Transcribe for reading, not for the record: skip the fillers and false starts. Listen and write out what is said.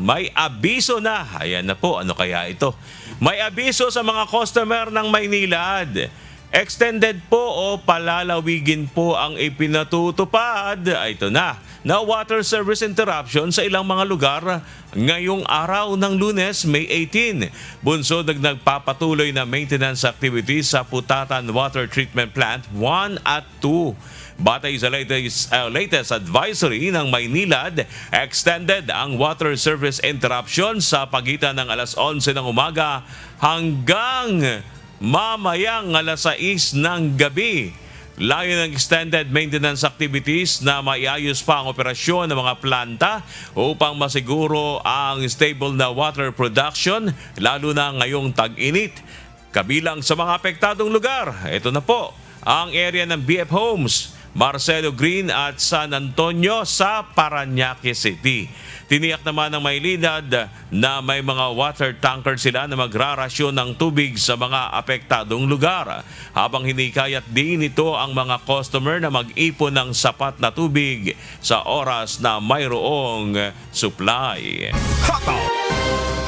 may abiso na. Ayan na po, ano kaya ito? May abiso sa mga customer ng Maynilad. Extended po o palalawigin po ang ipinatutupad. Ito na water service interruption sa ilang mga lugar ngayong araw ng Lunes, May 18. Bunsod nagpapatuloy na maintenance activities sa Putatan Water Treatment Plant 1 at 2. Batay sa latest advisory ng Maynilad, extended ang water service interruption sa pagitan ng alas 11 ng umaga hanggang mamayang alas 6 ng gabi. Layo ng extended maintenance activities na maiayos pa ang operasyon ng mga planta upang masiguro ang stable na water production lalo na ngayong tag-init. Kabilang sa mga apektadong lugar, ito na po ang area ng BF Homes, Marcelo Green at San Antonio sa Parañaque City. Tiniyak naman ng Maynilad na may mga water tanker sila na magrarasyon ng tubig sa mga apektadong lugar. Habang hinikayat din ito ang mga customer na mag-ipon ng sapat na tubig sa oras na mayroong supply. Hot dog!